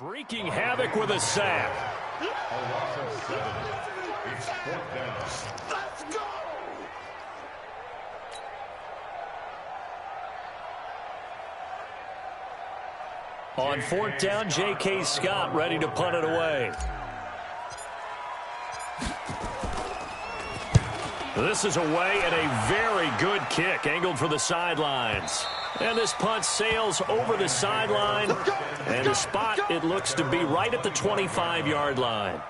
Wreaking havoc with a sack. A loss of 7. It's 4th down. Let's go! On 4th down, J.K. Scott ready to punt it away. This is away and a very good kick angled for the sidelines. And this punt sails over the sideline. And the spot, it looks to be right at the 25-yard line.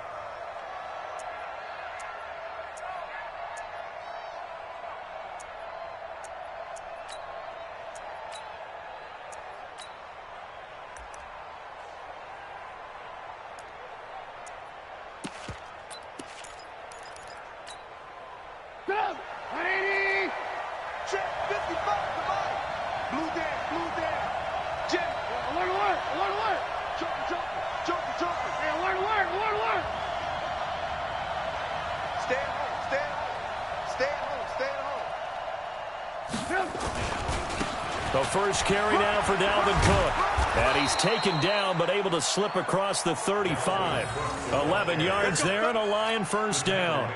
The first carry now for Dalvin Cook. And he's taken down but able to slip across the 35. 11 yards there and a Lion first down.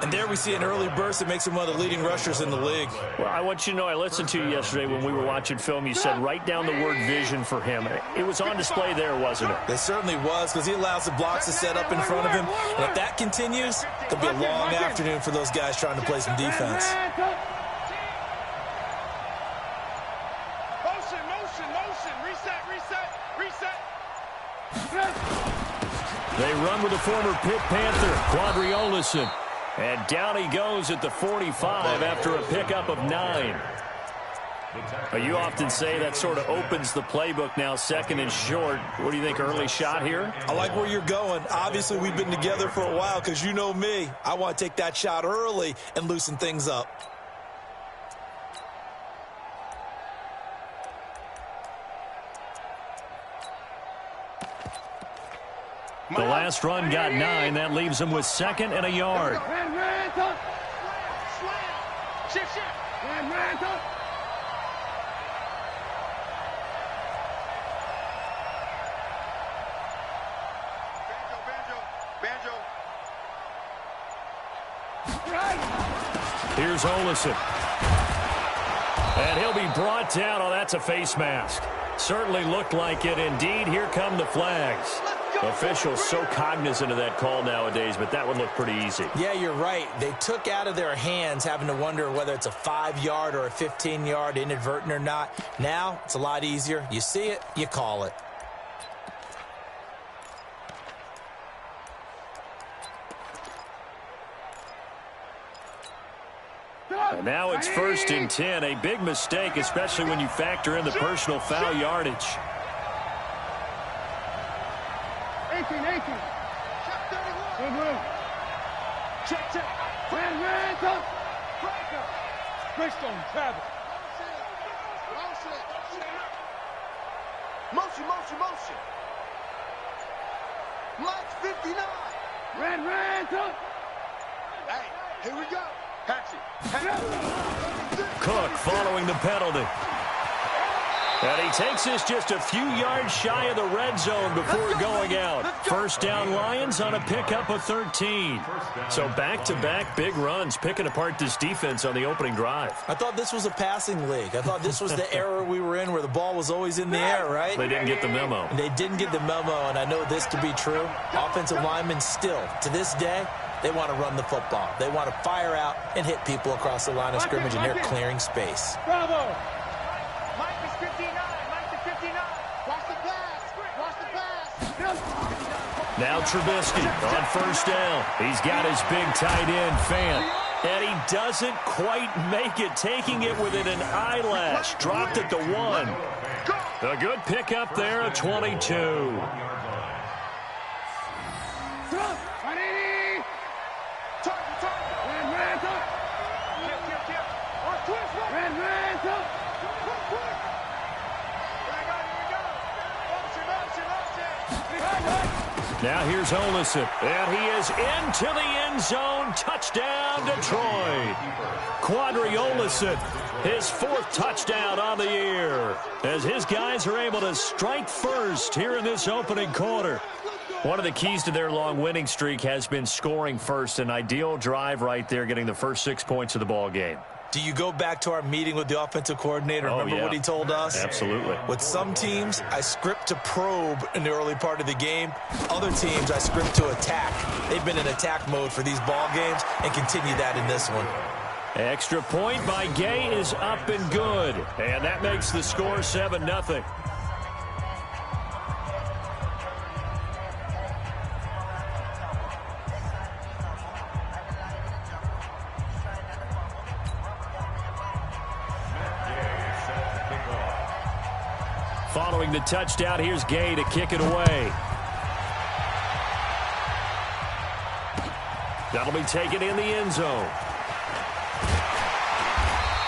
And there we see an early burst that makes him one of the leading rushers in the league. Well, I want you to know I listened to you yesterday when we were watching film. You said write down the word vision for him. It was on display there, wasn't it? It certainly was, because he allows the blocks to set up in front of him. And if that continues, it'll be a long afternoon for those guys trying to play some defense. They run with the former Pitt Panther, Quadri Olison. And down he goes at the 45 after a pickup of 9. You often say that sort of opens the playbook now, 2nd and short. What do you think, early shot here? I like where you're going. Obviously, we've been together for a while because you know me. I want to take that shot early and loosen things up. The last run got 9. That leaves him with 2nd and a yard. Here's Olison. And he'll be brought down. Oh, that's a face mask. Certainly looked like it. Indeed, here come the flags. Officials so cognizant of that call nowadays, but that would look pretty easy. Yeah, you're right. They took out of their hands having to wonder whether it's a 5-yard or a 15-yard, inadvertent or not. Now, it's a lot easier. You see it, you call it. And now it's 1st and 10. A big mistake, especially when you factor in the personal foul yardage. 18. Good move. Check. Ran. Bridgestone, travel. Motion. Mike's 59. Ran. Hey, here we go. Patch it. Cook following the penalty. And he takes this just a few yards shy of the red zone before going out. First down Lions on a pickup of 13. So back-to-back big runs picking apart this defense on the opening drive. I thought this was a passing league. I thought this was the era we were in where the ball was always in the air, right? They didn't get the memo. They didn't get the memo, and I know this to be true. Offensive linemen still, to this day, they want to run the football. They want to fire out and hit people across the line of scrimmage, and they're clearing space. Bravo. Mike is 59. Watch the pass. Now Trubisky on first down. He's got his big tight end, Fant. And he doesn't quite make it, taking it within an eyelash. Dropped at the 1. A good pickup there, a 22. Now here's Olison, and he is into the end zone. Touchdown, Detroit. Quadri Olison, his 4th touchdown on the year, as his guys are able to strike first here in this opening quarter. One of the keys to their long winning streak has been scoring first. An ideal drive right there, getting the first 6 points of the ball game. Do you go back to our meeting with the offensive coordinator? Remember what he told us? Absolutely. With some teams, I script to probe in the early part of the game. Other teams, I script to attack. They've been in attack mode for these ball games and continue that in this one. Extra point by Gay is up and good. And that makes the score 7-0. Following the touchdown, here's Gay to kick it away. That'll be taken in the end zone.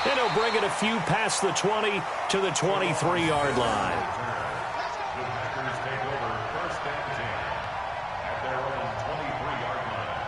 And he'll bring it a few past the 20 to the 23-yard line. The Packers take over 1st and 10 at their own 23-yard line.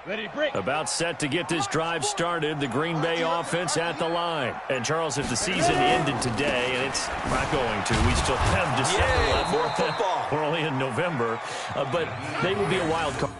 Ready, break. About set to get this drive started, the Green Bay offense at the line. And, Charles, if the season ended today, and it's not going to, we still have December left. More football. We're only in November, but they would be a wild card.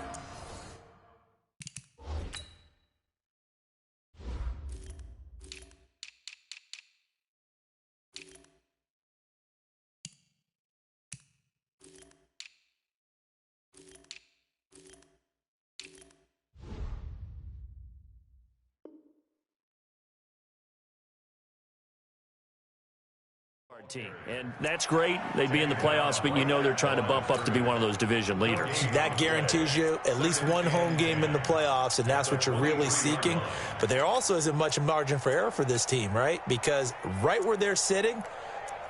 Team. And that's great. They'd be in the playoffs, but you know they're trying to bump up to be one of those division leaders. That guarantees you at least one home game in the playoffs, and that's what you're really seeking. But there also isn't much margin for error for this team, right? Because right where they're sitting,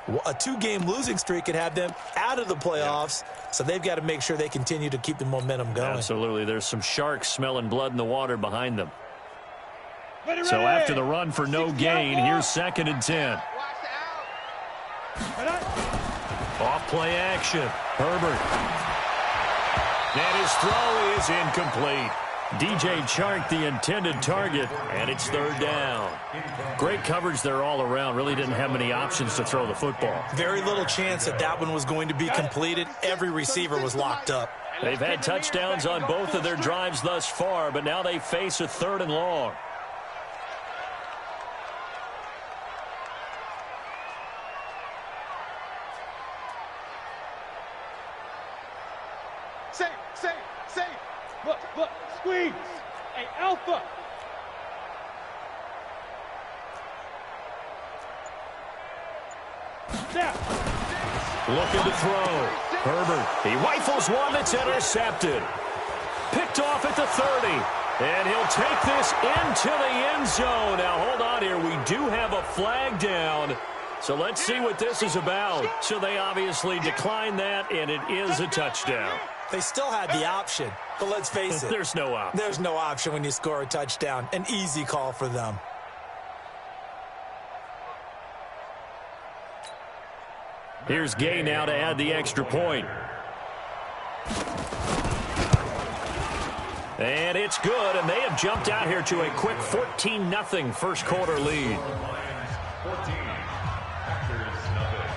a 2-game losing streak could have them out of the playoffs, so they've got to make sure they continue to keep the momentum going. Absolutely. There's some sharks smelling blood in the water behind them. Ready, So ready. after the run for no gain, here's 2nd and 10. Off play action. Herbert. And his throw is incomplete. DJ Chark, the intended target, and it's 3rd down. Great coverage there all around. Really didn't have many options to throw the football. Very little chance that that one was going to be completed. Every receiver was locked up. They've had touchdowns on both of their drives thus far, but now they face a 3rd and long. Safe. Look, squeeze. Hey, Alpha. Snap. Looking to throw. Herbert. He rifles one that's intercepted. Picked off at the 30. And he'll take this into the end zone. Now, hold on here. We do have a flag down. So let's see what this is about. So they obviously declined that, and it is a touchdown. They still had the option, but let's face it. There's no option. There's no option when you score a touchdown. An easy call for them. Here's Gay now to add the extra point. And it's good, and they have jumped out here to a quick 14-0 first quarter lead. 14, Packers nothing.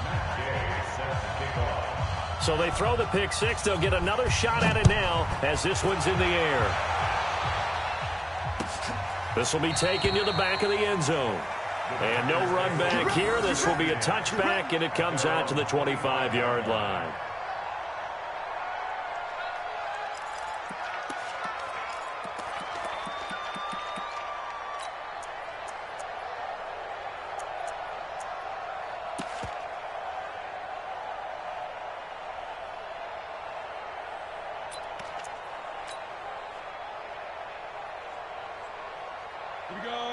Matt Gay set to kick off. So they throw the pick six. They'll get another shot at it now as this one's in the air. This will be taken to the back of the end zone. And no run back here. This will be a touchback, and it comes out to the 25-yard line.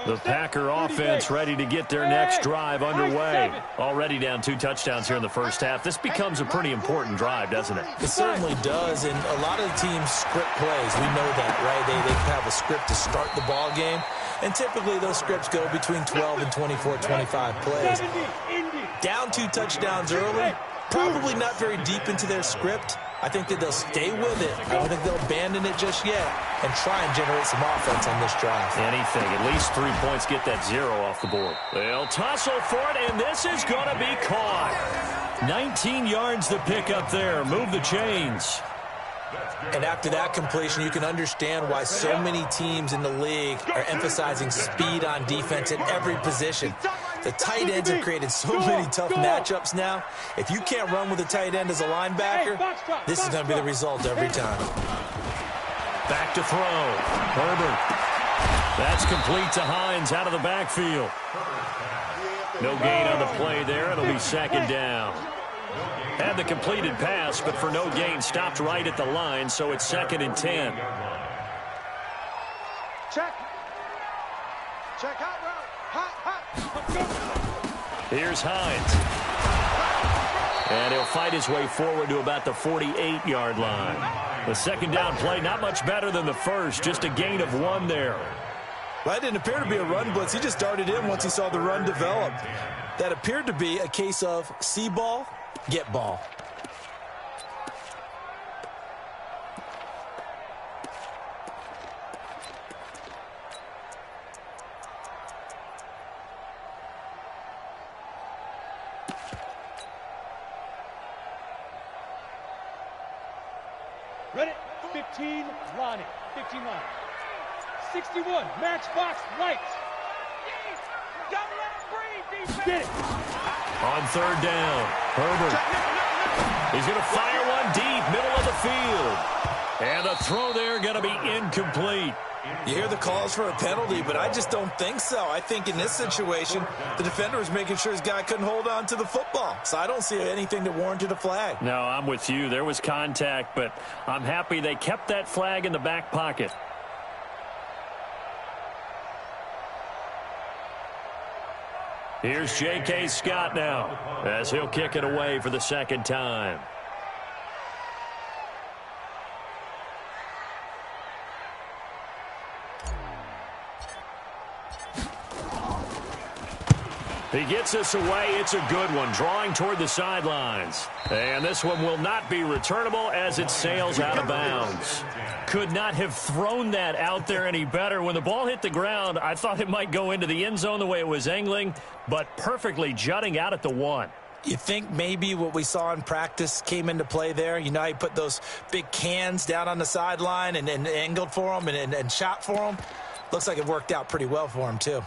The Packer offense ready to get their next drive underway. Already down 2 touchdowns here in the first half. This becomes a pretty important drive, doesn't it? It certainly does, and a lot of the teams script plays. We know that, right? They have a script to start the ball game, and typically those scripts go between 12 and 24, 25 plays. Down 2 touchdowns early, probably not very deep into their script. I think that they'll stay with it. I don't think they'll abandon it just yet and try and generate some offense on this drive. Anything. At least 3 points, get that 0 off the board. They'll tussle for it, and this is going to be caught. 19 yards to pick up there. Move the chains. And after that completion, you can understand why so many teams in the league are emphasizing speed on defense at every position. The tight ends have created so many tough matchups now. If you can't run with a tight end as a linebacker, this is going to be the result every time. Back to throw. Herbert. That's complete to Hines out of the backfield. No gain on the play there. It'll be second down. Had the completed pass, but for no gain, stopped right at the line, so it's 2nd and 10. Check. Check hot route. Hot. Here's Hines. And he'll fight his way forward to about the 48-yard line. The second down play, not much better than the first, just a gain of 1 there. Well, that didn't appear to be a run blitz. He just darted in once he saw the run develop. That appeared to be a case of see ball, get ball. Ready? 15, Lonnie. 15 line. 61, matchbox lights. Don't let him breathe, defense. Get it. On 3rd down, Herbert. He's going to fire one deep, middle of the field. And the throw there going to be incomplete. You hear the calls for a penalty, but I just don't think so. I think in this situation, the defender was making sure his guy couldn't hold on to the football. So I don't see anything that warranted a flag. No, I'm with you. There was contact, but I'm happy they kept that flag in the back pocket. Here's J.K. Scott now as he'll kick it away for the 2nd time. He gets us away. It's a good one, drawing toward the sidelines. And this one will not be returnable as it sails out of bounds. Could not have thrown that out there any better. When the ball hit the ground, I thought it might go into the end zone the way it was angling, but perfectly jutting out at the 1. You think maybe what we saw in practice came into play there? You know, he put those big cans down on the sideline and angled for them and shot for them. Looks like it worked out pretty well for him, too.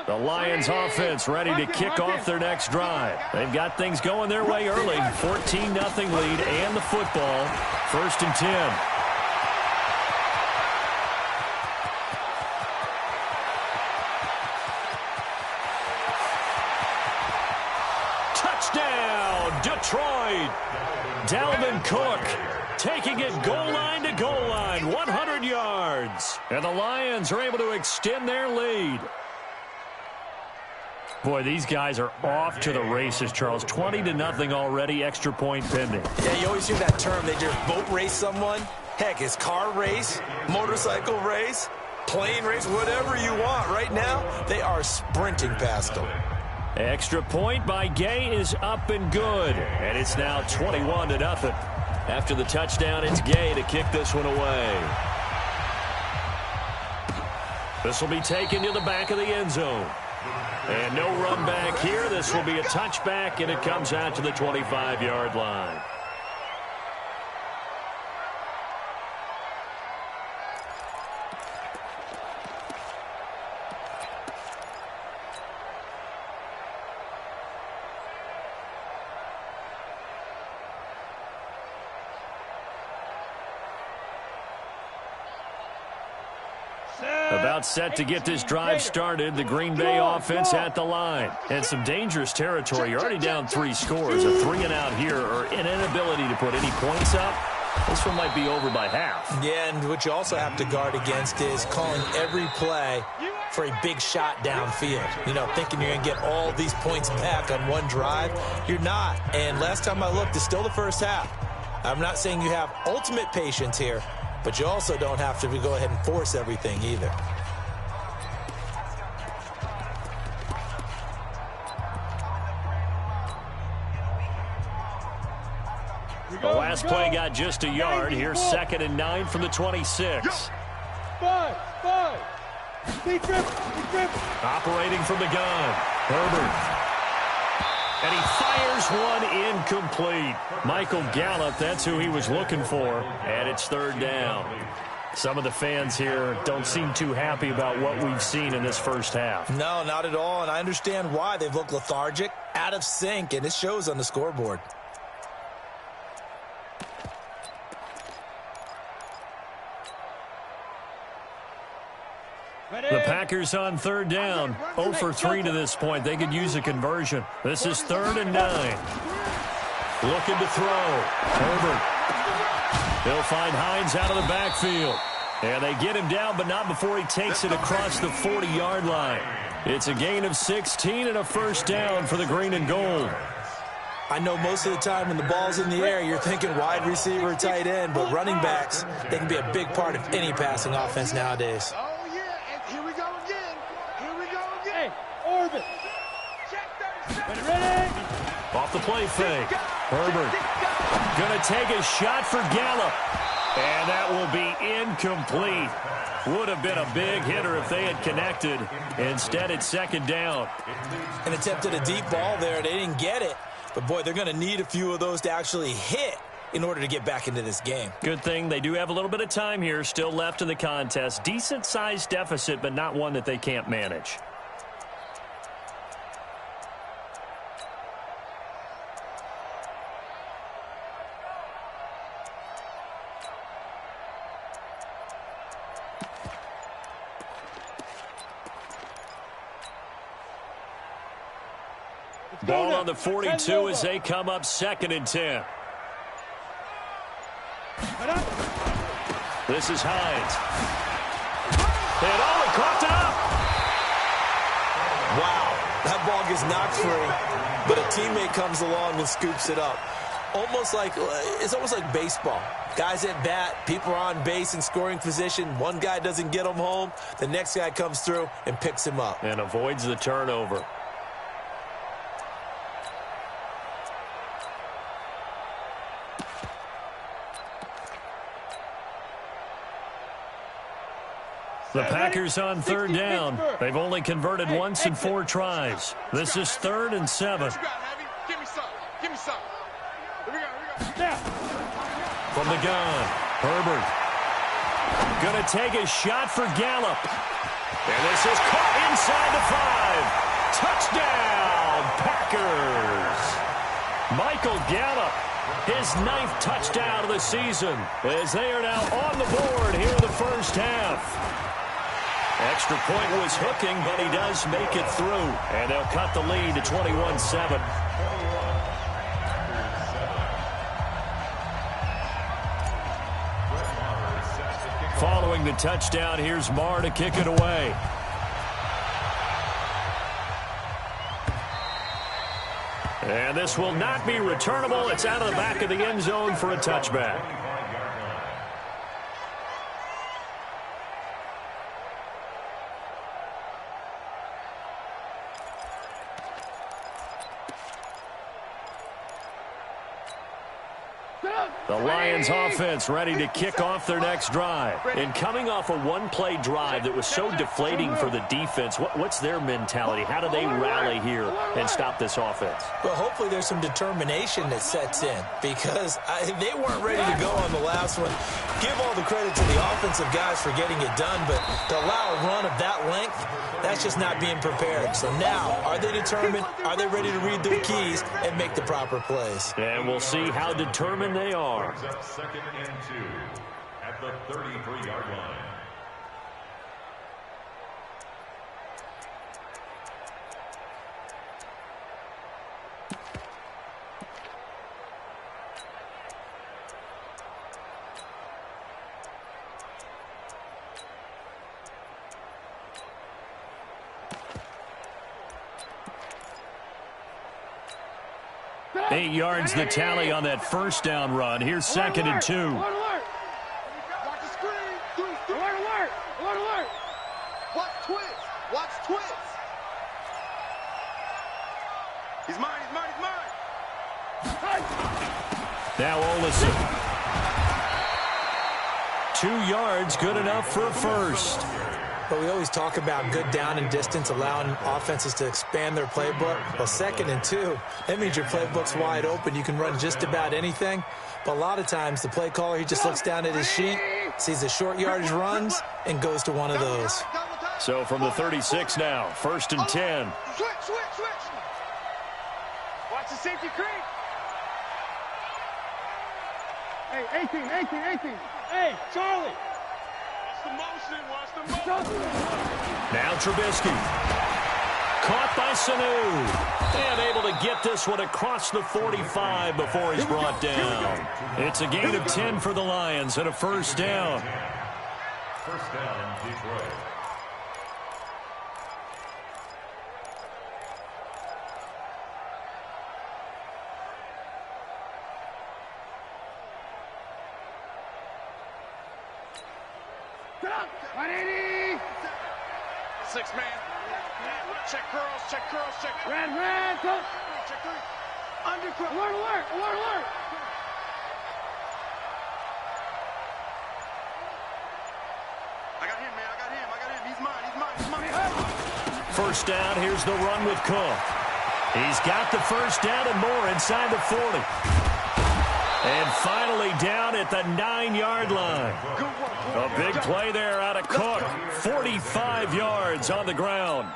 The Lions offense ready to kick off their next drive. They've got things going their way early. 14-0 lead and the football. 1st and 10. Touchdown, Detroit. Dalvin Cook taking it goal line to goal line, 100 yards. And the Lions are able to extend their lead. Boy, these guys are off to the races, Charles. 20-0 already, extra point pending. Yeah, you always hear that term. They just boat race someone. Heck, it's car race, motorcycle race, plane race, whatever you want. Right now, they are sprinting past them. Extra point by Gay is up and good. And it's now 21-0. After the touchdown, it's Gay to kick this one away. This will be taken to the back of the end zone. And no run back here. This will be a touchback, and it comes out to the 25-yard line. About set to get this drive started. The Green Bay offense at the line. And some dangerous territory. You're already down 3 scores. A 3-and-out here, or an inability to put any points up. This one might be over by half. Yeah, and what you also have to guard against is calling every play for a big shot downfield. You know, thinking you're going to get all these points back on one drive. You're not. And last time I looked, it's still the first half. I'm not saying you have ultimate patience here, but you also don't have to go ahead and force everything either. The last play got just a yard. Here's 2nd and 9 from the 26. Five. Deep grip. Operating from the gun, Herbert. And he fires one incomplete. Michael Gallup, that's who he was looking for. And it's 3rd down. Some of the fans here don't seem too happy about what we've seen in this first half. No, not at all, and I understand why. They've looked lethargic, out of sync, and it shows on the scoreboard. The Packers on 3rd down. 0 for 3 to this point. They could use a conversion. This is 3rd and 9. Looking to throw. Herbert. They'll find Hines out of the backfield. And they get him down, but not before he takes it across the 40-yard line. It's a gain of 16 and a 1st down for the green and gold. I know most of the time when the ball's in the air, you're thinking wide receiver, tight end, but running backs, they can be a big part of any passing offense nowadays. Orbit. Ready. Off the play fake. Herbert going to take a shot for Gallup. And that will be incomplete. Would have been a big hitter if they had connected. Instead, it's 2nd down. An attempt at a deep ball there. They didn't get it. But, boy, they're going to need a few of those to actually hit in order to get back into this game. Good thing they do have a little bit of time here still left in the contest. Decent-sized deficit, but not one that they can't manage. Ball on the 42 as they come up 2nd and 10. This is Hines. And he caught up. Wow, that ball gets knocked free, but a teammate comes along and scoops it up. It's almost like baseball. Guys at bat, people are on base in scoring position. One guy doesn't get him home. The next guy comes through and picks him up. And avoids the turnover. The Packers on 3rd down. They've only converted once in 4 tries. This is 3rd and 7. Give me some. From the gun, Herbert. Going to take a shot for Gallup. And this is caught inside the 5. Touchdown, Packers. Michael Gallup, his 9th touchdown of the season, as they are now on the board here in the first half. Extra point was hooking, but he does make it through. And they'll cut the lead to 21-7. Following the touchdown, here's Marr to kick it away. And this will not be returnable. It's out of the back of the end zone for a touchback. The Lions offense ready to kick off their next drive. And coming off a one-play drive that was so deflating for the defense, what's their mentality? How do they rally here and stop this offense? Well, hopefully there's some determination that sets in, because they weren't ready to go on the last one. Give all the credit to the offensive guys for getting it done, but to allow a run of that length, that's just not being prepared. So now, are they determined? Are they ready to read their keys and make the proper plays? And we'll see how determined they are. 2nd and 2 at the 33-yard line. 8 yards the tally on that first down run. Here's 2nd and 2. Alert, alert. Watch the screen. Alert, alert. Alert, alert. Watch twist. Watch twist. He's mine, he's mine, he's mine. Now Olison. 2 yards, good enough for a first. But we always talk about good down and distance, allowing offenses to expand their playbook. Well, 2nd and 2, that means your playbook's wide open. You can run just about anything. But a lot of times, the play caller, he just looks down at his sheet, sees the short yardage runs, and goes to one of those. So from the 36 now, 1st and 10. Switch, switch, switch. Watch the safety creep. Hey, 18. Hey, Charlie. Watch the motion, watch the motion. Now Trubisky. Caught by Sanu. And able to get this one across the 45 before he's brought down. It's a gain of 10 for the Lions and a first down. First down, Detroit. Six man. Check curls, check curls, check. Red, go. Check three. Undercut. Alert. I got him, man. I got him. He's mine. First down, here's the run with Cook. He's got the first down and more inside the 40. And finally down at the 9-yard line. A big play there out of Cook. 45 yards on the ground.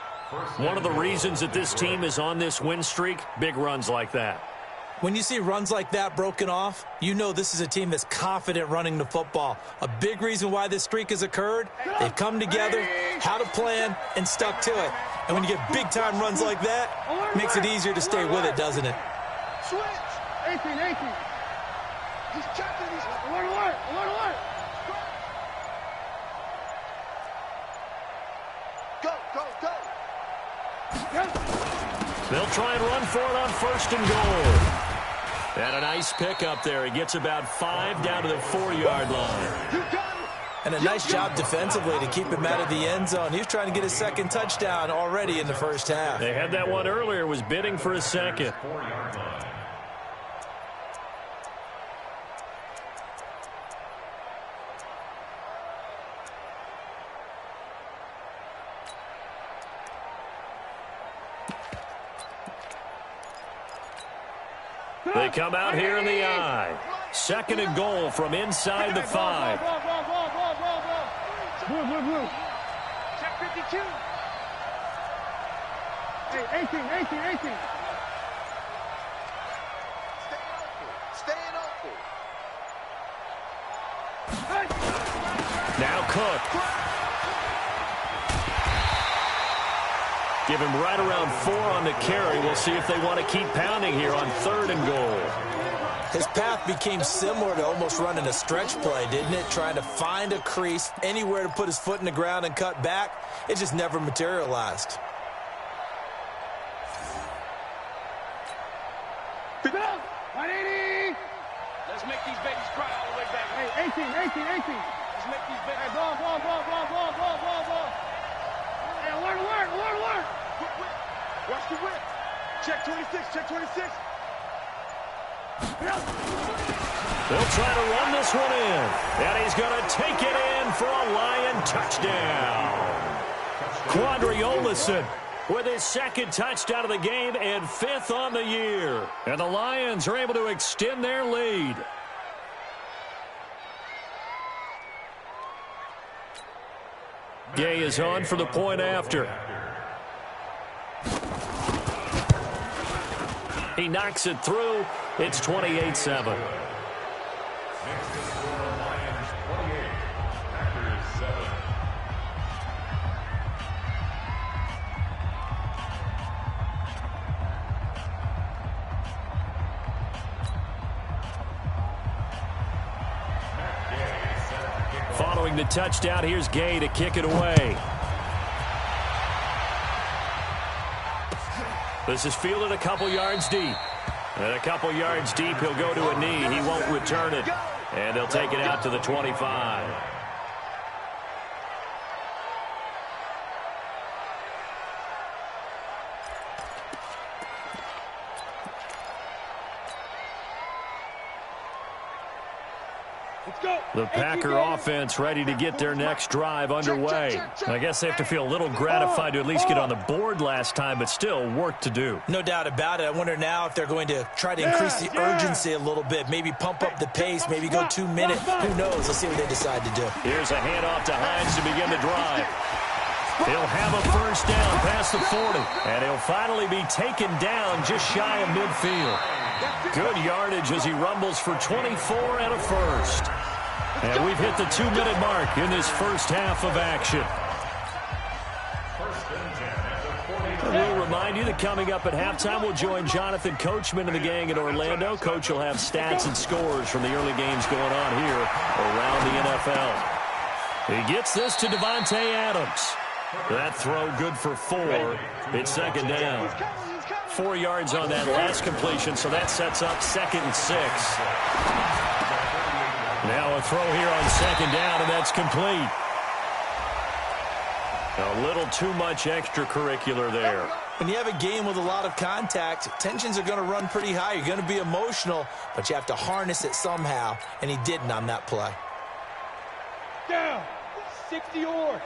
One of the reasons that this team is on this win streak, big runs like that. When you see runs like that broken off, you know this is a team that's confident running the football. A big reason why this streak has occurred, they've come together, had a plan, and stuck to it. And when you get big-time runs like that, it makes it easier to stay with it, doesn't it? Switch. 18. He's checking. He's Alert. Go. They'll try and run for it on 1st and goal. And a nice pickup there. He gets about 5 down to the 4-yard line. And a nice job defensively to keep him out of the end zone. He was trying to get his 2nd touchdown already in the first half. They had that one earlier, was bidding for a 2nd. 4-yard line. They come out here in the I. 2nd and goal from inside the 5. Blue. Check 52. Hey, 18. Staying open. Now Cook. Give him right around 4 on the carry. We'll see if they want to keep pounding here on 3rd and goal. His path became similar to almost running a stretch play, didn't it? Trying to find a crease, anywhere to put his foot in the ground and cut back. It just never materialized. Go. 180. Let's make these babies cry all the way back. Hey, 18. Let's make these babies. Hey, ball. Hey, alert. Watch the whip. Check 26. They'll try to run this one in. And he's going to take it in for a Lion touchdown. Quadri Olison with his 2nd touchdown of the game and 5th on the year. And the Lions are able to extend their lead. Gay is on for the point after. He knocks it through. It's 28-7. Next is for Lions 28, Packers 7. Following the touchdown, here's Gay to kick it away. This is fielded a couple yards deep. And a couple yards deep, he'll go to a knee. He won't return it. And they'll take it out to the 25. The Packer offense ready to get their next drive underway. I guess they have to feel a little gratified to at least get on the board last time, but still work to do. No doubt about it. I wonder now if they're going to try to increase the urgency a little bit, maybe pump up the pace, maybe go 2 minutes. Who knows? Let's see what they decide to do. Here's a handoff to Hines to begin the drive. He'll have a first down past the 40, and he'll finally be taken down just shy of midfield. Good yardage as he rumbles for 24 and a first. And we've hit the 2-minute mark in this first half of action. And we'll remind you that coming up at halftime, we'll join Jonathan Coachman and the gang in Orlando. Coach will have stats and scores from the early games going on here around the NFL. He gets this to Davante Adams. That throw good for 4. It's second down. 4 yards on that last completion, so that sets up 2nd and 6. Now a throw here on second down, and that's complete. A little too much extracurricular there. When you have a game with a lot of contact, tensions are going to run pretty high. You're going to be emotional, but you have to harness it somehow, and he didn't on that play. Down. 60 or.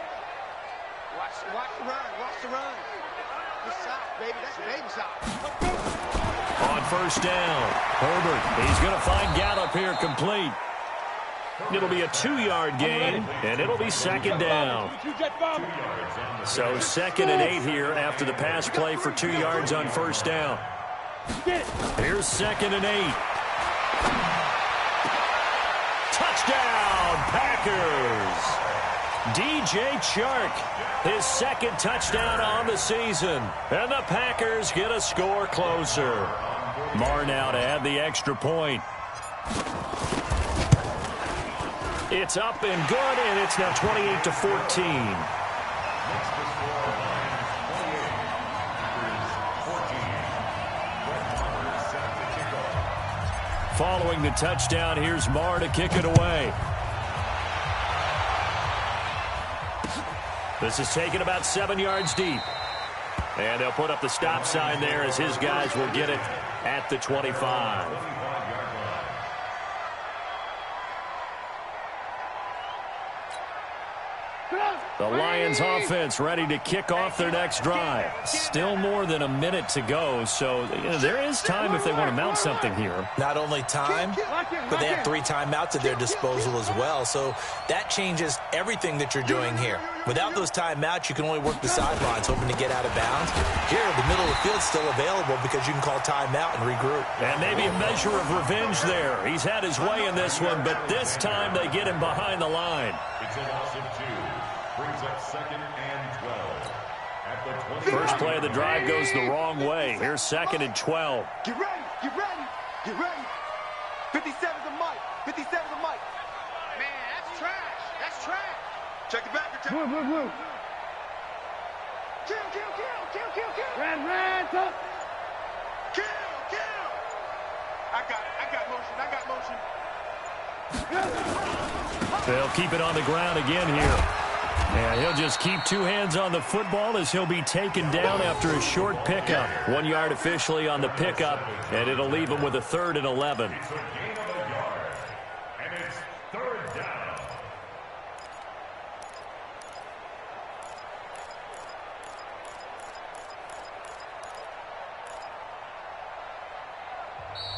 Watch the run. Watch the run. Good shot, baby. That's a baby shot. On first down, Herbert. He's going to find Gallup here complete. It'll be a 2-yard gain, and it'll be second down. So 2nd and 8 here after the pass play for 2 yards on first down. Here's 2nd and 8. Touchdown, Packers! DJ Chark, his 2nd touchdown on the season. And the Packers get a score closer. Marr now to add the extra point. It's up and good, and it's now 28-14. Following the touchdown, here's Marr to kick it away. This is taken about 7 yards deep. And they'll put up the stop sign there as his guys will get it at the 25. The Lions offense ready to kick off their next drive. Still more than a minute to go, so there is time if they want to mount something here. Not only time, but they have 3 timeouts at their disposal as well, so that changes everything that you're doing here. Without those timeouts, you can only work the sidelines, hoping to get out of bounds. Here, the middle of the field's still available because you can call timeout and regroup. And maybe a measure of revenge there. He's had his way in this one, but this time they get him behind the line. It's a loss of 2. Brings up 2nd and 12. At the 20. First play of the drive goes the wrong way. Here's 2nd and 12. Get ready. Get ready. Get ready. 57's a mic. 57's a mic. Man, that's trash. That's trash. Check the back. Check. Blue. Kill. Red, top. Kill. I got motion. They'll keep it on the ground again here. And he'll just keep 2 hands on the football as he'll be taken down after a short pickup. 1 yard officially on the pickup, and it'll leave him with a 3rd and 11. It's a gain of a yard. And it's 3rd down.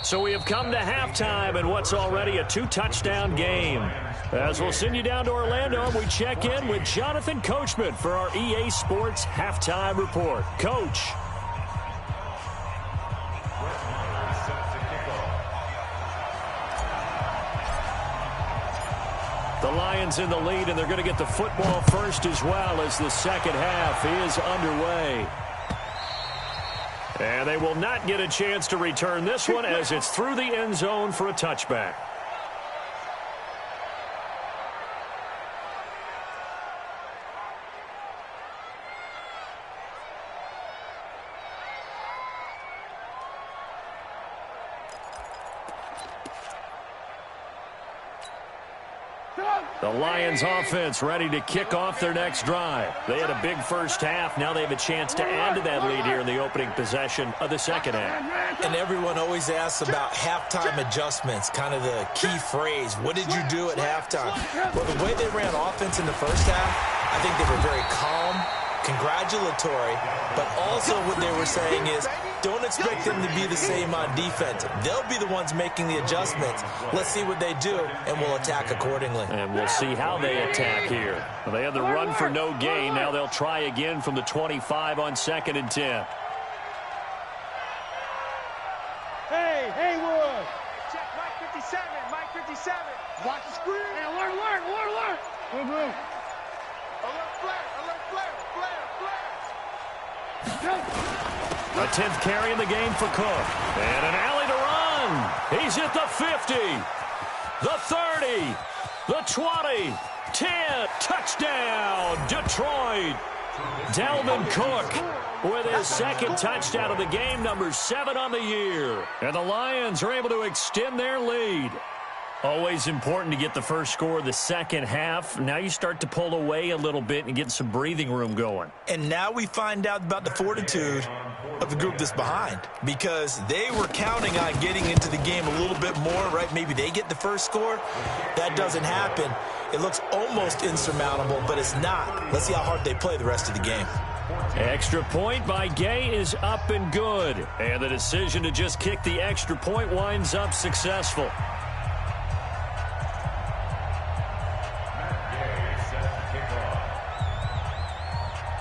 So we have come to halftime in what's already a 2-touchdown game. As we'll send you down to Orlando, we check in with Jonathan Coachman for our EA Sports Halftime Report. Coach. The Lions in the lead, and they're going to get the football first as well as the second half is underway. And they will not get a chance to return this one as it's through the end zone for a touchback. The Lions offense ready to kick off their next drive. They had a big first half. Now they have a chance to add to that lead here in the opening possession of the second half. And everyone always asks about halftime adjustments, kind of the key phrase. What did you do at halftime? Well, the way they ran offense in the first half, I think they were very calm, congratulatory, but also what they were saying is, don't expect them to be the same on defense. They'll be the ones making the adjustments. Let's see what they do, and we'll attack accordingly. And we'll see how they attack here. Well, they had the run for no gain. Now they'll try again from the 25 on 2nd and 10. Hey, Haywood. Check Mike 57, Mike 57. Watch the screen. Hey, alert. Good move. Alert flare, alert flare, flare. A 10th carry in the game for Cook. And an alley to run. He's at the 50, the 30, the 20, 10. Touchdown, Detroit. Dalvin Cook with his second touchdown of the game, number 7 on the year. And the Lions are able to extend their lead. Always important to get the first score of the second half. Now you start to pull away a little bit and get some breathing room going. And now we find out about the fortitude of the group that's behind, because they were counting on getting into the game a little bit more, right? Maybe they get the first score. That doesn't happen. It looks almost insurmountable, but it's not. Let's see how hard they play the rest of the game. Extra point by Gay is up and good. And the decision to just kick the extra point winds up successful.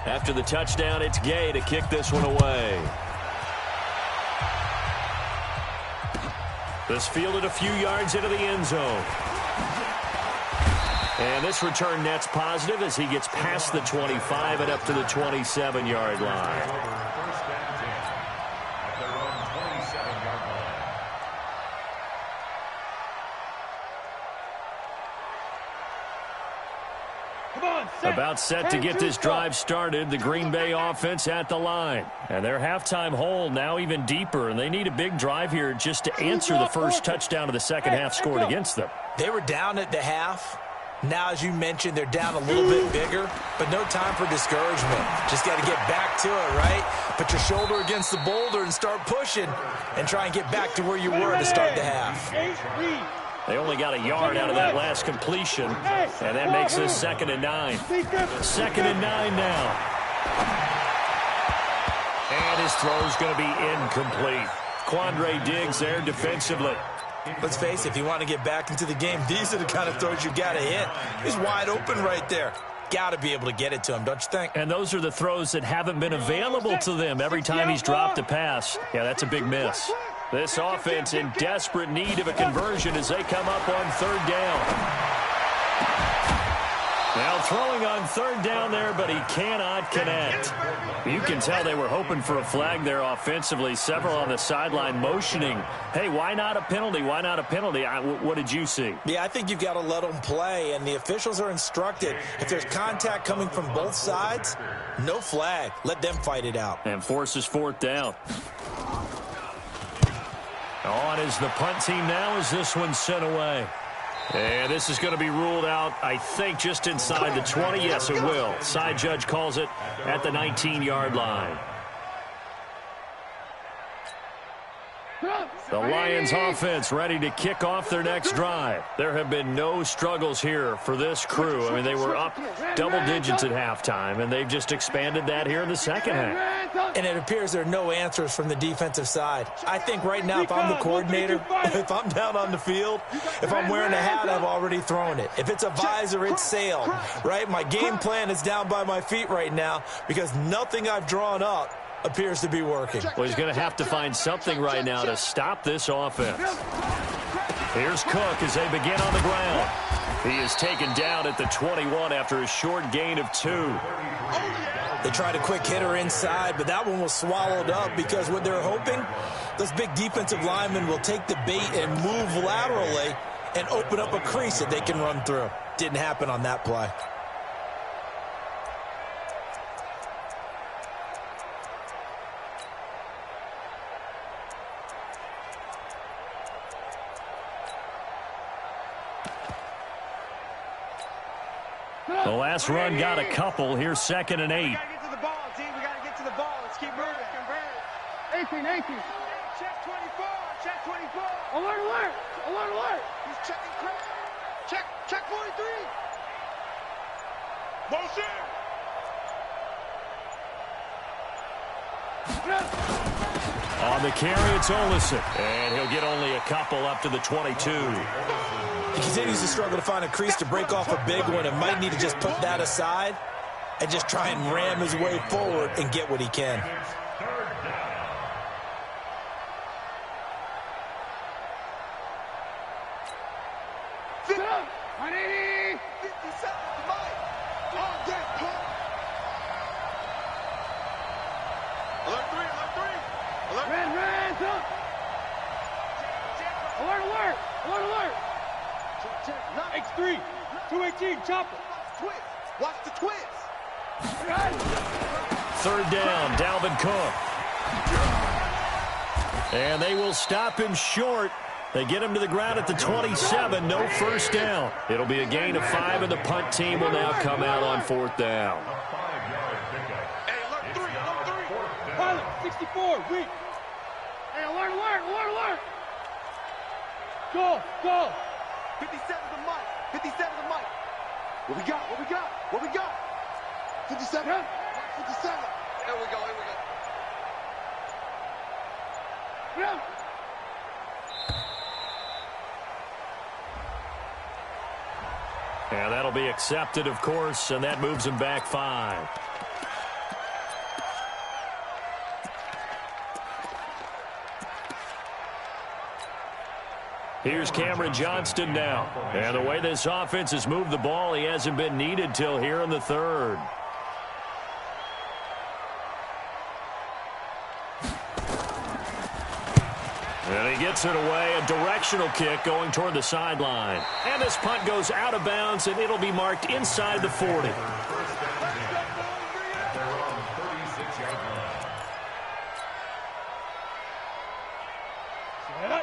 After the touchdown, it's Gay to kick this one away. This fielded a few yards into the end zone. And this return net's positive as he gets past the 25 and up to the 27-yard line. First and 10 at their own 27-yard line. About set to get this drive started. The Green Bay offense at the line. And their halftime hole now even deeper. And they need a big drive here just to answer the first touchdown of the second half scored against them. They were down at the half. Now, as you mentioned, they're down a little bit bigger, but no time for discouragement. Just got to get back to it, right? Put your shoulder against the boulder and start pushing and try and get back to where you were to start the half. They only got a yard out of that last completion, and that makes this 2nd and 9. 2nd and 9 now. And his throw's going to be incomplete. Quandre Diggs there defensively. Let's face it, if you want to get back into the game, these are the kind of throws you got to hit. He's wide open right there. Got to be able to get it to him, don't you think? And those are the throws that haven't been available to them every time he's dropped a pass. Yeah, that's a big miss. This offense in desperate need of a conversion as they come up on 3rd down. Now throwing on 3rd down there, but he cannot connect. You can tell they were hoping for a flag there offensively. Several on the sideline motioning, hey, why not a penalty? Why not a penalty? What did you see? Yeah, I think you've got to let them play, and the officials are instructed. If there's contact coming from both sides, no flag. Let them fight it out. And forces 4th down. On is the punt team now as this one's sent away. And this is going to be ruled out, I think, just inside the 20. Yes, it will. Side judge calls it at the 19-yard line. The Lions offense ready to kick off their next drive. There have been no struggles here for this crew. I mean, they were up double digits at halftime, and they've just expanded that here in the second half. And it appears there are no answers from the defensive side. I think right now, if I'm the coordinator, if I'm down on the field, if I'm wearing a hat, I've already thrown it. If it's a visor, it's sailed, right? My game plan is down by my feet right now because nothing I've drawn up appears to be working. Well, he's going to have to find something right now to stop this offense. Here's Cook as they begin on the ground. He is taken down at the 21 after a short gain of 2. They tried a quick hitter inside, but that one was swallowed up because what they're hoping, those big defensive linemen will take the bait and move laterally and open up a crease that they can run through. Didn't happen on that play. The last run got a couple. Here's 2nd and 8. We gotta get to the ball, team. We gotta get to the ball. Let's keep moving. 18. Check 24. Check 24. Alert. He's checking crap. Check 43. Motion. On the carry, it's Olison. And he'll get only a couple up to the 22. He continues to struggle to find a crease to break off a big one and might need to just put that aside and just try and ram his way forward and get what he can. Alert. X3. 218. Chopper. Watch the twist. 3rd down, Dalvin Cook. And they will stop him short. They get him to the ground at the 27. No first down. It'll be a gain of 5, and the punt team will now come out on 4th down. Hey, alert 3. Pilot. 64. Weak. Hey, alert. Go. 57's the mic. 57's the mic. What we got? 57. 57. Here we go. And that'll be accepted, of course, and that moves him back 5. Here's Cameron Johnston now. And the way this offense has moved the ball, he hasn't been needed till here in the 3rd. And he gets it away, a directional kick going toward the sideline. And this punt goes out of bounds, and it'll be marked inside the 40.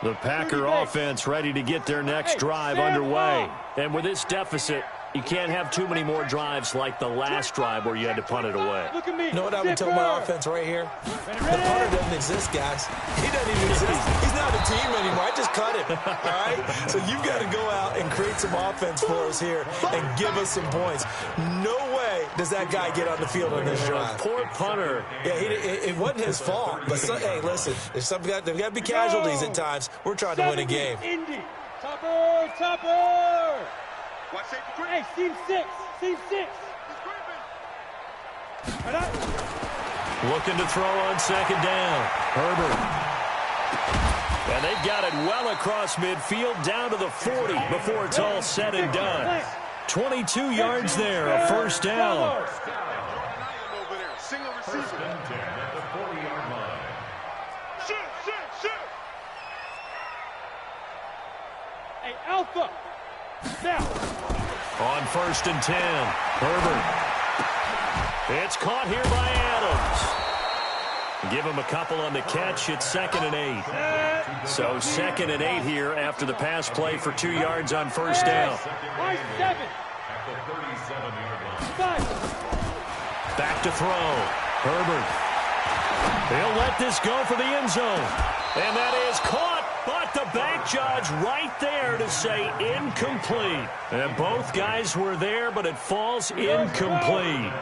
The Packer offense ready to get their next drive underway. And with this deficit, you can't have too many more drives like the last drive where you had to punt it away. Look at me. You know what I would tell my offense right here? The punter doesn't exist, guys. He doesn't even exist. He's not a team anymore. I just cut him. All right? So you've got to go out and create some offense for us here and give us some points. No way does that guy get on the field on this drive. Poor punter. Yeah, it wasn't his fault. But hey, listen, there's got to be casualties at times. We're trying to win a game. Indy. Topper. Watch safety 3. Hey, Team 6. Looking to throw on 2nd down. Herbert. And they've got it well across midfield down to the 40 before it's all said and done. 22 yards there, a first down. Single receiver. At the 40-yard line. Shoot. Hey, Alpha. Now. On 1st and 10, Herbert. It's caught here by Adams. Give him a couple on the catch. It's 2nd and 8. So 2nd and 8 here after the pass play for 2 yards on first down. By 7. At the 37-yard line. 5. Back to throw. Herbert. He'll let this go for the end zone. And that is caught, but the back judge right there to say incomplete. And both guys were there, but it falls incomplete.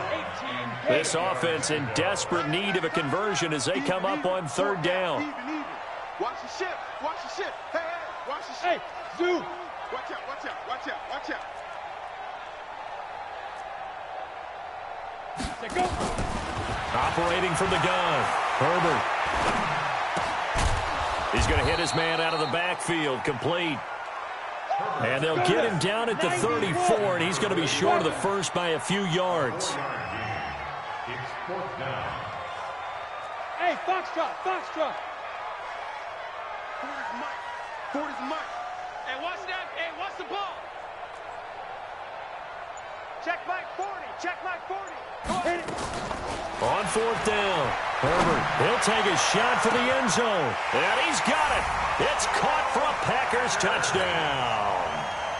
This offense in desperate need of a conversion as they come up on 3rd down. Watch the ship. Hey, watch the ship. Hey, zoom. Watch out. Go. Operating from the gun, Herbert. He's going to hit his man out of the backfield, complete. And they'll get him down at the 34, and he's going to be short of the first by a few yards. It's 4th down. Hey, Foxtrot. 40's Mike. Hey, watch that. Hey, watch the ball. Check Mike 40. Hit it. On 4th down, Herbert. He'll take a shot for the end zone. And he's got it. It's caught for a Packers touchdown.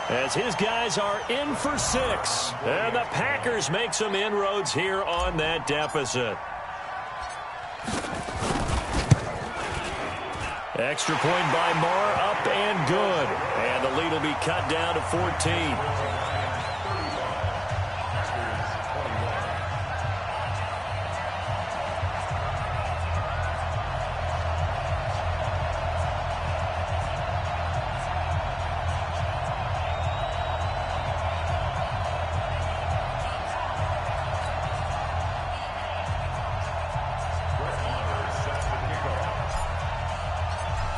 as his guys are in for 6. And the Packers make some inroads here on that deficit. Extra point by Marr, up and good. And the lead will be cut down to 14.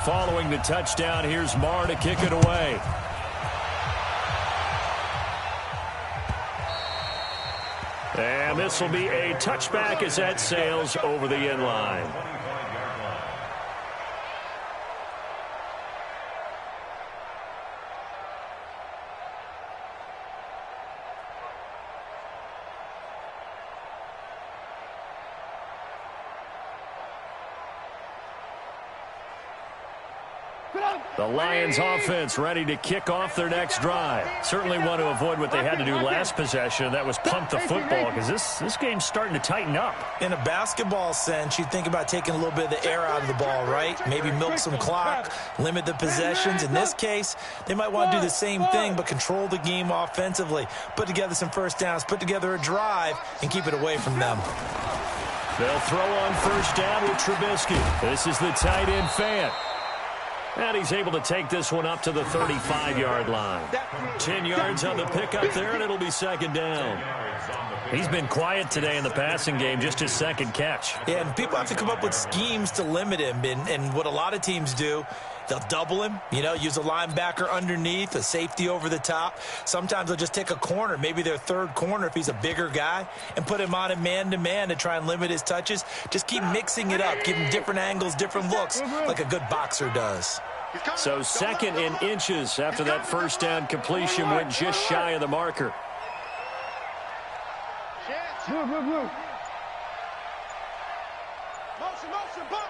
Following the touchdown, here's Marr to kick it away. And this will be a touchback as that sails over the end line. The Lions offense ready to kick off their next drive. Certainly want to avoid what they had to do last possession. That was punt the football, because this game's starting to tighten up. In a basketball sense, you think about taking a little bit of the air out of the ball, right? Maybe milk some clock, limit the possessions. In this case, they might want to do the same thing, but control the game offensively. Put together some first downs, put together a drive, and keep it away from them. They'll throw on first down with Trubisky. This is the tight end Fant. And he's able to take this one up to the 35-yard line. 10 yards on the pickup there, and it'll be second down. He's been quiet today in the passing game, just his second catch. Yeah, and people have to come up with schemes to limit him. And what a lot of teams do, they'll double him, use a linebacker underneath, a safety over the top. Sometimes they'll just take a corner, maybe their third corner if he's a bigger guy, and put him on a man-to-man to try and limit his touches. Just keep mixing it up, give him different angles, different looks, like a good boxer does. So second in inches after that first down completion, went just shy of the marker. Move. Motion, bump.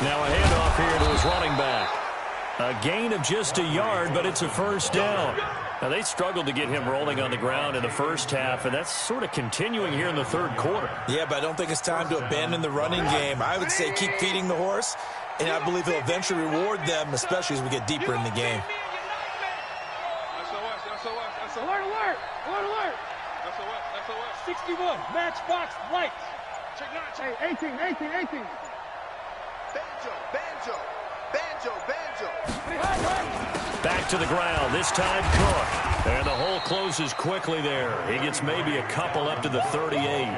Now a handoff here to his running back. A gain of just a yard, but it's a first down. Now, they struggled to get him rolling on the ground in the first half, and that's sort of continuing here in the third quarter. Yeah, but I don't think it's time to abandon the running game. I would say keep feeding the horse, and I believe he'll eventually reward them, especially as we get deeper in the game. SOS. Alert. 61, matchbox lights. Check not. Hey, 18. Banjo. Back to the ground, this time Cook. And the hole closes quickly there. He gets maybe a couple up to the 38. Darnell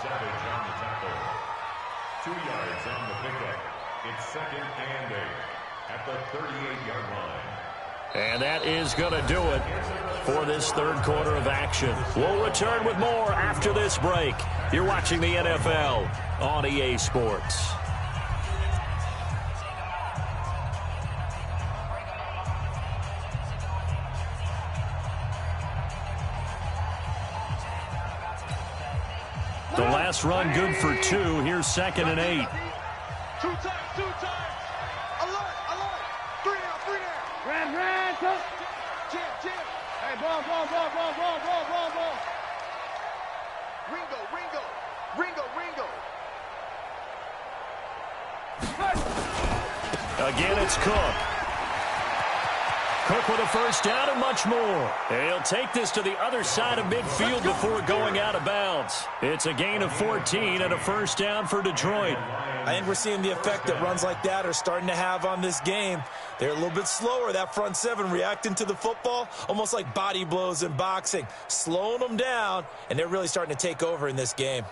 Savage on the tackle. 2 yards on the pickup. It's second and 8 at the 38-yard line. And that is going to do it for this third quarter of action. We'll return with more after this break. You're watching the NFL on EA Sports. The last run good for 2. Here's second and 8. Two times. Alert. 3 down. Red. Jim. Hey, ball. Ringo. Again, it's Cook. Cook with a first down and much more. He'll take this to the other side of midfield before going out of bounds. It's a gain of 14 and a first down for Detroit. I think we're seeing the effect that runs like that are starting to have on this game. They're a little bit slower, that front seven, reacting to the football, almost like body blows in boxing, slowing them down, and they're really starting to take over in this game.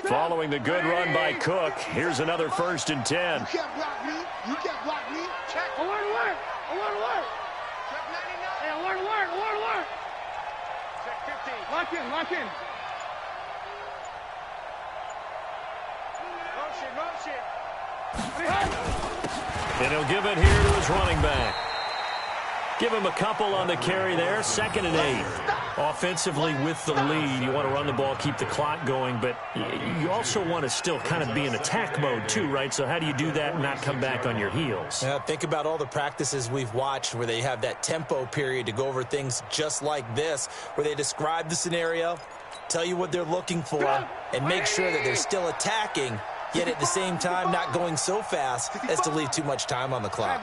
Following the good run by Cook, here's another first and 10. You can't block me. Check. Alert. Check 99. Hey, alert. Check 15. Lock in. Motion. And he'll give it here to his running back. Give him a couple on the carry there. 2nd and 8. Offensively with the lead, you want to run the ball, keep the clock going, but you also want to still kind of be in attack mode too, right? So how do you do that and not come back on your heels? Yeah, think about all the practices we've watched where they have that tempo period to go over things just like this, where they describe the scenario, tell you what they're looking for, and make sure that they're still attacking, yet at the same time not going so fast as to leave too much time on the clock.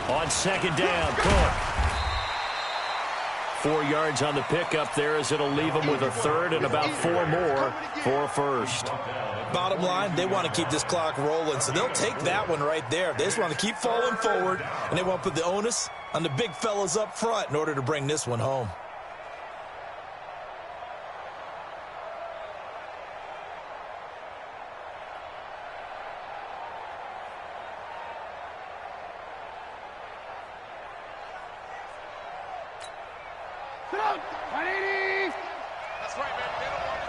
On 2nd down, Cook. 4 yards on the pickup there as it'll leave them with a 3rd and about 4 more for a 1st. Bottom line, they want to keep this clock rolling, so they'll take that one right there. They just want to keep falling forward, and they want to put the onus on the big fellas up front in order to bring this one home. That's right, baby. They don't want it.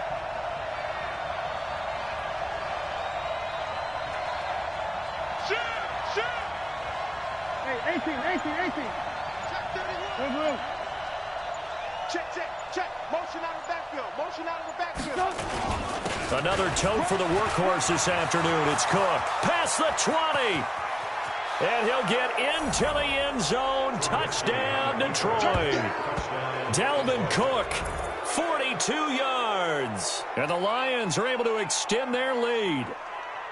Shoot! Hey, 18. Check 31. Check. Motion out of the backfield. Another tote for the workhorse this afternoon. It's Cook. Past the 20. And he'll get into the end zone. Touchdown, Detroit. Dalvin Cook, 42 yards. And the Lions are able to extend their lead.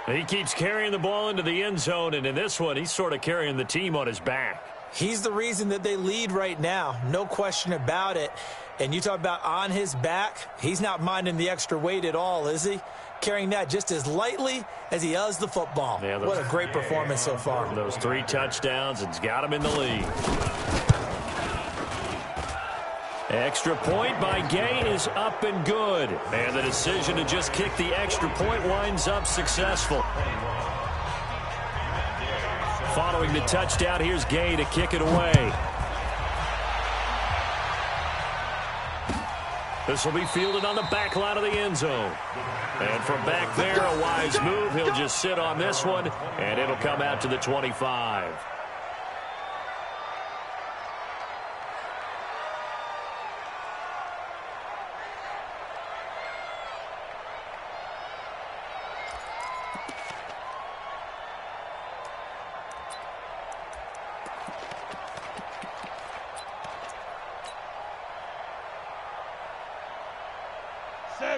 He keeps carrying the ball into the end zone, and in this one, he's sort of carrying the team on his back. He's the reason that they lead right now, no question about it. And you talk about on his back, he's not minding the extra weight at all, is he? Carrying that just as lightly as he does the football. Yeah, what a great performance so far. Those 3 touchdowns, it's got him in the lead. Extra point by Gain is up and good. And the decision to just kick the extra point winds up successful. Following the touchdown, here's Gay to kick it away. This will be fielded on the back line of the end zone. And from back there, a wise move. He'll just sit on this one, and it'll come out to the 25.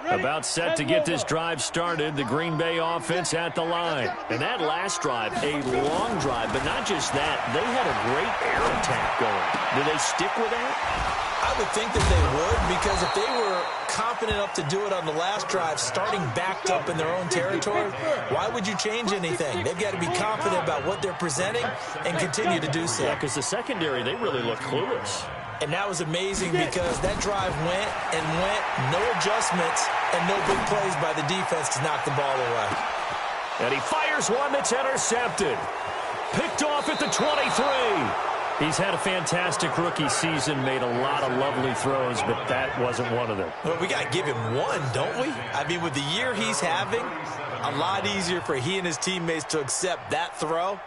About set to get this drive started. The Green Bay offense at the line. And that last drive, a long drive, but not just that. They had a great air attack going. Do they stick with that? I would think that they would, because if they were confident enough to do it on the last drive, starting backed up in their own territory, why would you change anything? They've got to be confident about what they're presenting and continue to do so. Yeah, because the secondary, they really look clueless. And that was amazing because that drive went and went, no adjustments, and no big plays by the defense to knock the ball away. And he fires one that's intercepted. Picked off at the 23. He's had a fantastic rookie season, made a lot of lovely throws, but that wasn't one of them. Well, we got to give him one, don't we? I mean, with the year he's having, a lot easier for he and his teammates to accept that throw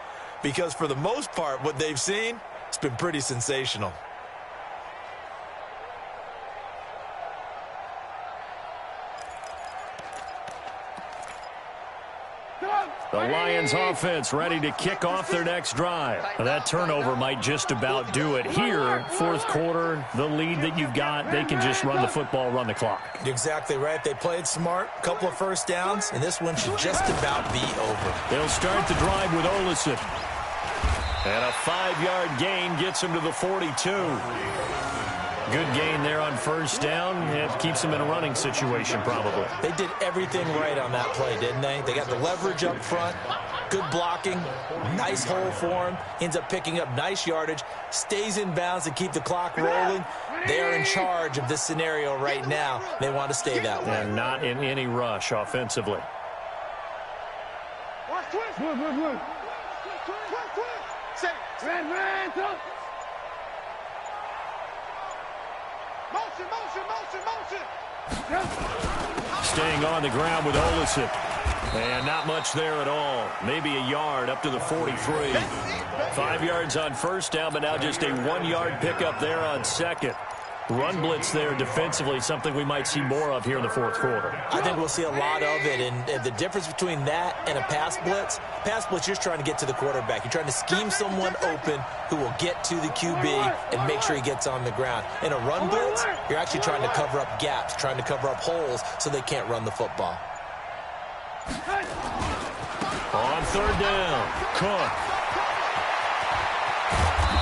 because for the most part, what they've seen, it's been pretty sensational. The Lions offense ready to kick off their next drive. Now, that turnover might just about do it here. Fourth quarter, the lead that you've got, they can just run the football, run the clock. Exactly right. They played smart, couple of first downs, and this one should just about be over. They'll start the drive with Olesen. And a 5-yard gain gets him to the 42. Good gain there on first down. It keeps them in a running situation, probably. They did everything right on that play, didn't they? They got the leverage up front, good blocking, nice hole for him, ends up picking up nice yardage, stays in bounds to keep the clock rolling. They are in charge of this scenario right now. They want to stay that way. And not in any rush offensively. Motion. Staying on the ground with Olesen. And not much there at all. Maybe a yard up to the 43. 5 yards on first down, but now just a 1-yard pickup there on second. Run blitz there defensively, something we might see more of here in the fourth quarter. I think we'll see a lot of it, and the difference between that and a pass blitz, you're trying to get to the quarterback. You're trying to scheme someone open who will get to the QB and make sure he gets on the ground. In a run blitz, you're actually trying to cover up gaps, trying to cover up holes so they can't run the football. On third down, Cook.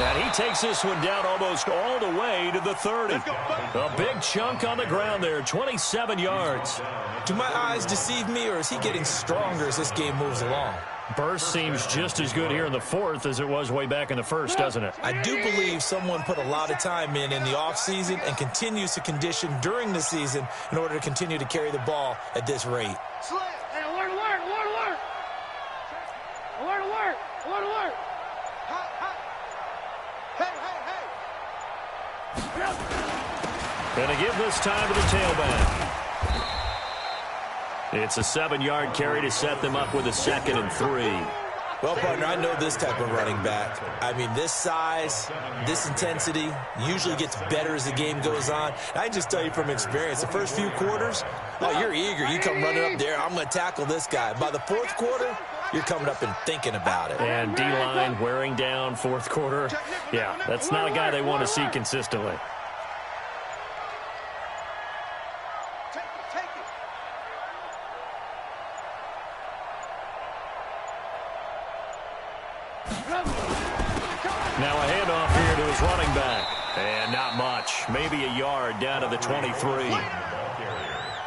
And he takes this one down almost all the way to the 30. A big chunk on the ground there, 27 yards. Do my eyes deceive me, or is he getting stronger as this game moves along? Burst seems just as good here in the fourth as it was way back in the first, doesn't it? I do believe someone put a lot of time in the offseason and continues to condition during the season in order to continue to carry the ball at this rate. Hey, alert, alert, alert, alert. Alert, alert, alert, alert. Hot, hot. Hey, hey, hey. Going to give this time to the tailback. It's a 7-yard carry to set them up with a 2nd and 3. Well, partner, I know this type of running back. I mean, this size, this intensity usually gets better as the game goes on. And I just tell you from experience, the first few quarters, oh, you're eager. You come running up there, I'm going to tackle this guy. By the fourth quarter, you're coming up and thinking about it. And D-line wearing down fourth quarter. Yeah, that's not a guy they want to see consistently. Now a handoff here to his running back. And not much. Maybe a yard down to the 23.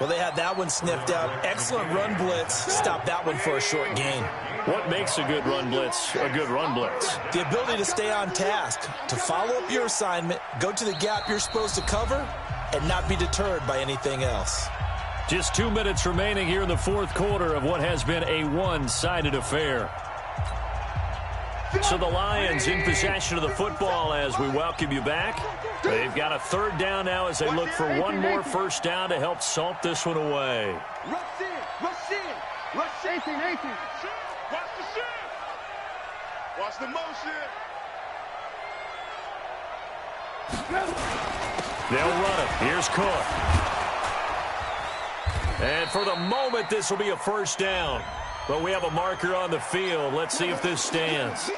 Well, they had that one sniffed out. Excellent run blitz. Stop that one for a short gain. What makes a good run blitz a good run blitz? The ability to stay on task, to follow up your assignment, go to the gap you're supposed to cover, and not be deterred by anything else. Just 2 minutes remaining here in the fourth quarter of what has been a one-sided affair. So the Lions in possession of the football as we welcome you back. They've got a third down now as they look for one more first down to help salt this one away. Rush in, rush in, rush 18, 18. Watch the shift. Watch the motion. They'll run it. Here's Cook. And for the moment, this will be a first down. But we have a marker on the field. Let's see if this stands.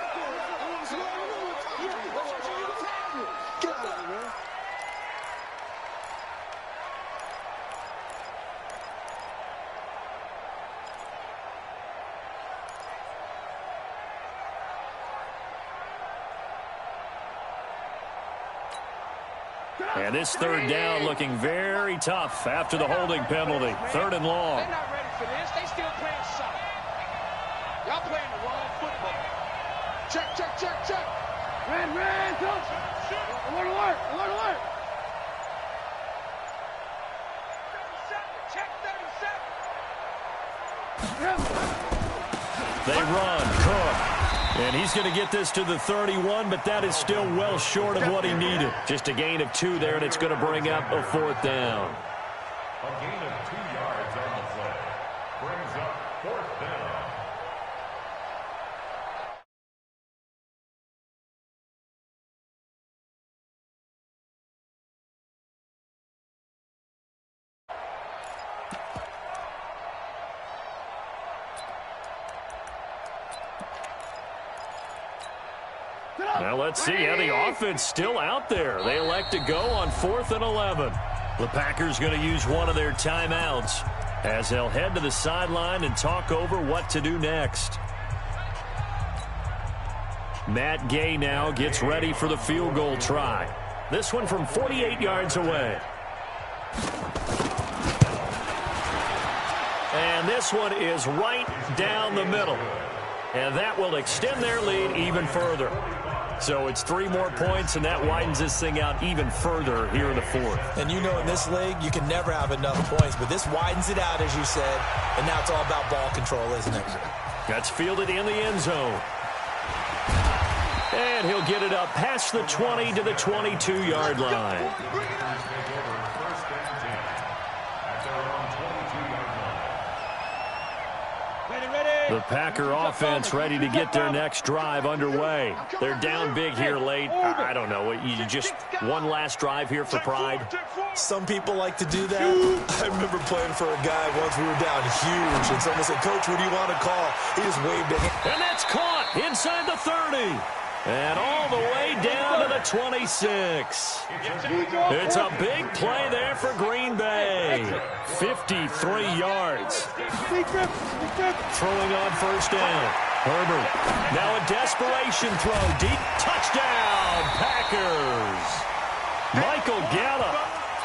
And this third down looking very tough after the holding penalty. 3rd and long. They're not ready for this. They still playing soft. Y'all playing the wrong football. Check, check, check, check. Red, go. Alert, alert, alert, alert. Check 37. They run. Cook. And he's going to get this to the 31, but that is still well short of what he needed. Just a gain of 2 there, and it's going to bring up a 4th down. A gain of 2 yards on the play. Brings up 4th down. Now let's see how the offense still out there. They elect to go on 4th and 11. The Packers going to use one of their timeouts as they'll head to the sideline and talk over what to do next. Matt Gay now gets ready for the field goal try. This one from 48 yards away. And this one is right down the middle. And that will extend their lead even further. So it's 3 more points, and that widens this thing out even further here in the 4th. And you know in this league, you can never have enough points, but this widens it out, as you said, and now it's all about ball control, isn't it? That's fielded in the end zone. And he'll get it up past the 20 to the 22-yard line. The Packer offense ready to get their next drive underway. They're down big here late. I don't know. You just one last drive here for pride? Some people like to do that. I remember playing for a guy once. We were down huge, and someone said, "Coach, what do you want to call?" He just waved a hand. And that's caught inside the 30. And all the way down to the 26. It's a big play there for Green Bay. 53 yards. Throwing on first down. Herbert. Now a desperation throw. Deep touchdown, Packers. Michael Gallup.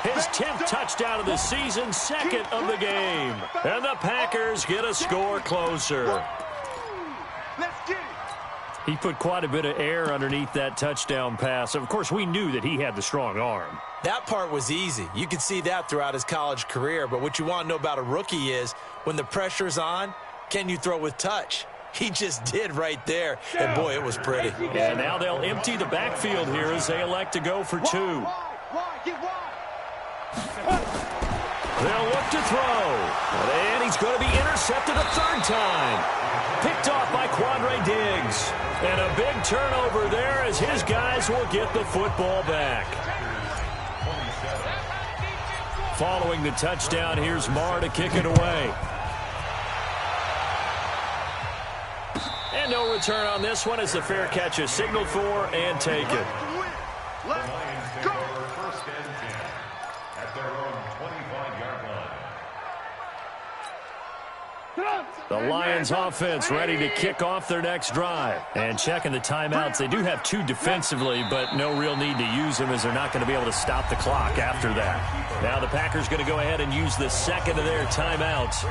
His 10th touchdown of the season, second of the game. And the Packers get a score closer. Let's get it. He put quite a bit of air underneath that touchdown pass. Of course, we knew that he had the strong arm. That part was easy. You could see that throughout his college career. But what you want to know about a rookie is when the pressure's on, can you throw with touch? He just did right there. And, boy, it was pretty. And now they'll empty the backfield here as they elect to go for two. They'll look to throw. And he's going to be intercepted a third time. Picked off by Quandre Diggs. And a big turnover there as his guys will get the football back. Following the touchdown, here's Marr to kick it away. And no return on this one as the fair catch is signaled for and taken. Let's go. First and 10 at their own 25-yard line. The Lions offense ready to kick off their next drive. And checking the timeouts. They do have two defensively, but no real need to use them as they're not going to be able to stop the clock after that. Now the Packers going to go ahead and use the second of their timeouts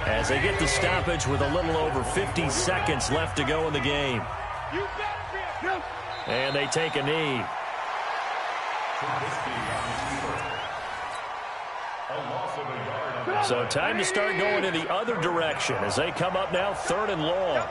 as they get the stoppage with a little over 50 seconds left to go in the game. And they take a knee. So time to start going in the other direction as they come up now 3rd and long.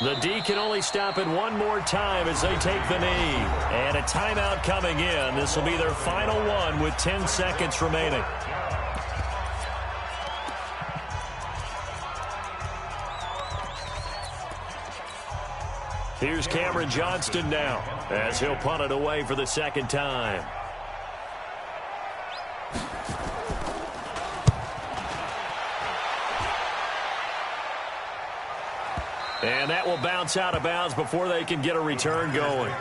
The D can only stop it one more time as they take the knee. And a timeout coming in. This will be their final one with 10 seconds remaining. Here's Cameron Johnston now as he'll punt it away for the second time. And that will bounce out of bounds before they can get a return going.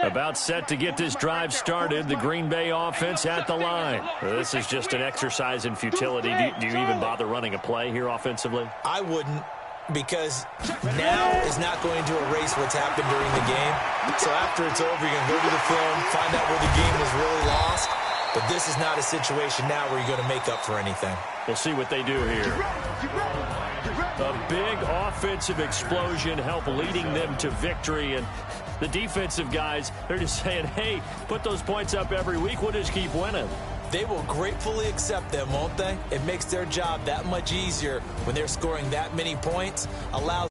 About set to get this drive started. The Green Bay offense at the line. This is just an exercise in futility. Do you even bother running a play here offensively? I wouldn't, because now is not going to erase what's happened during the game. So after it's over, you're going to go to the film, find out where the game was really lost. But this is not a situation now where you're going to make up for anything. We'll see what they do here. A big offensive explosion help leading them to victory. And the defensive guys, they're just saying, hey, put those points up every week. We'll just keep winning. They will gratefully accept them, won't they? It makes their job that much easier when they're scoring that many points. Allows